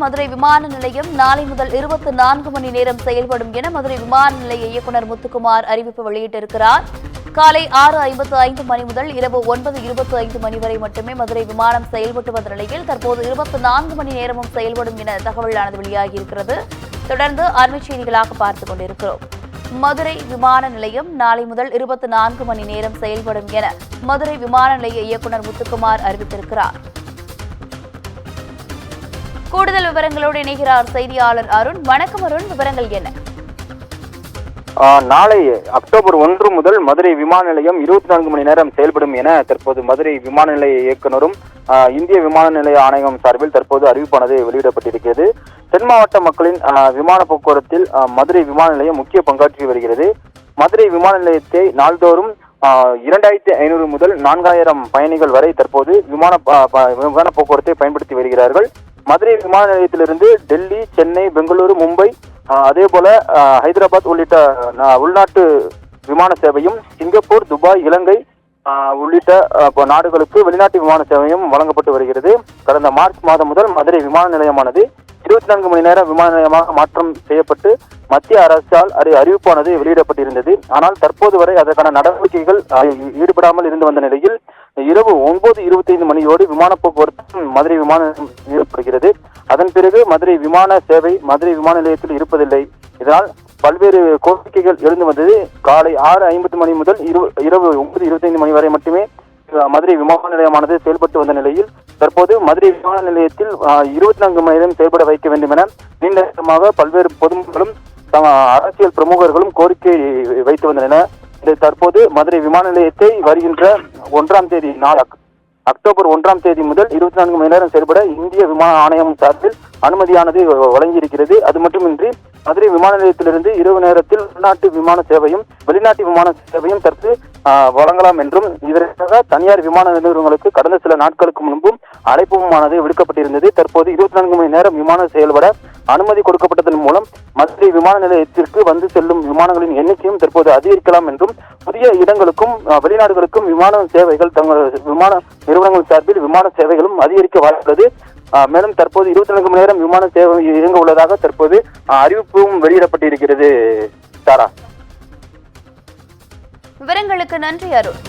மதுரை விமான நிலையம் நாளை முதல் 24 மணி நேரம் செயல்படும் என மதுரை விமான நிலைய இயக்குநர் முத்துக்குமார் அறிவிப்பு வெளியிட்டிருக்கிறார். காலை 6:55 மணி முதல் இரவு 9:25 மணி வரை மட்டுமே மதுரை விமானம் செயல்பட்டு வந்த நிலையில் தற்போது 24 மணி நேரமும் செயல்படும் என தகவலானது வெளியாகியிருக்கிறது. தொடர்ந்து அண்மைச் செய்திகளாக பார்த்துக் கொண்டிருக்கிறோம். மதுரை விமான நிலையம் நாளை முதல் 24 மணி நேரம் செயல்படும் என மதுரை விமான நிலைய இயக்குநர் முத்துக்குமார் அறிவித்திருக்கிறார். கூடுதல் விவரங்களோடு இணைகிறார் செய்தியாளர் அருண். வணக்கம் அருண், விவரங்கள் என்ன? நாளை அக்டோபர் 1 முதல் மதுரை விமான நிலையம் 24 மணி நேரம் செயல்படும் என தற்போது மதுரை விமான நிலைய இயக்குநரும் இந்திய விமான நிலைய ஆணையம் சார்பில் தற்போது அறிவிப்பானது வெளியிடப்பட்டிருக்கிறது. தென் மாவட்ட மக்களின் விமான போக்குவரத்தில் மதுரை விமான நிலையம் முக்கிய பங்காற்றி வருகிறது. மதுரை விமான நிலையத்தை நாள்தோறும் 2500 முதல் 4000 பயணிகள் வரை தற்போது விமான போக்குவரத்தை பயன்படுத்தி வருகிறார்கள். மதுரை விமான நிலையத்திலிருந்து டெல்லி, சென்னை, பெங்களூரு, மும்பை, அதே போல ஹைதராபாத் உள்ளிட்ட உள்நாட்டு விமான சேவையும், சிங்கப்பூர், துபாய், இலங்கை உள்ளிட்ட நாடுகளுக்கு வெளிநாட்டு விமான சேவையும் வழங்கப்பட்டு வருகிறது. கடந்த மார்ச் மாதம் முதல் மதுரை விமான நிலையமானது 24 மணி நேர விமான நிலையமாக மாற்றம் செய்யப்பட்டு மத்திய அரசால் அறிவிப்பானது வெளியிடப்பட்டிருந்தது. ஆனால் தற்போது வரை அதற்கான நடவடிக்கைகள் ஈடுபடாமல் இருந்து வந்த நிலையில் இரவு 9:25 மணியோடு விமான போக்குவரத்து மதுரை விமான நிலையம் ஈடுபடுகிறது. அதன் பிறகு மதுரை விமான சேவை மதுரை விமான நிலையத்தில் இருப்பதில்லை. இதனால் பல்வேறு கோரிக்கைகள் எழுந்து வந்தது. காலை 6:50 மணி முதல் இரவு 9:25 மணி வரை மட்டுமே மதுரை விமான நிலையமானது செயல்பட்டு வந்த நிலையில் தற்போது மதுரை விமான நிலையத்தில் 24 மணி நேரம் செயல்பட வைக்க வேண்டும் என நீண்ட நேரமாக பல்வேறு பொதுமக்களும் அரசியல் பிரமுகர்களும் கோரிக்கை வைத்து வந்தனர். தற்போது மதுரை விமான நிலையத்தை வருகின்ற 1ஆம் தேதி அக்டோபர் 1ஆம் தேதி முதல் 24 மணி நேரம் செயல்பட இந்திய விமான ஆணையம் சார்பில் அனுமதியானது வழங்கியிருக்கிறது. அது மட்டுமின்றி மதுரை விமான நிலையத்திலிருந்து இரவு நேரத்தில் உள்நாட்டு விமான சேவையும் வெளிநாட்டு விமான சேவையும் தற்போது வழங்கலாம் என்றும் இதற்காக தனியார் விமான நிறுவனங்களுக்கு கடந்த சில நாட்களுக்கு முன்பும் அழைப்புமானது விடுக்கப்பட்டிருந்தது. தற்போது 24 மணி நேரம் விமானம் செயல்பட அனுமதி கொடுக்கப்பட்டதன் மூலம் மதுரை விமான நிலையத்திற்கு வந்து செல்லும் விமானங்களின் எண்ணிக்கையும் தற்போது அதிகரிக்கலாம் என்றும் புதிய இடங்களுக்கும் வெளிநாடுகளுக்கும் விமான சேவைகள் தங்கள் விமான நிறுவனங்கள் சார்பில் விமான சேவைகளும் அதிகரிக்க வாய்ப்புள்ளது. மேலும் தற்போது 24 மணி நேரம் விமான சேவை இயங்க உள்ளதாக தற்போது அறிவிப்பும் வெளியிடப்பட்டிருக்கிறது. சாரா, விவரங்களுக்கு நன்றி அருண்.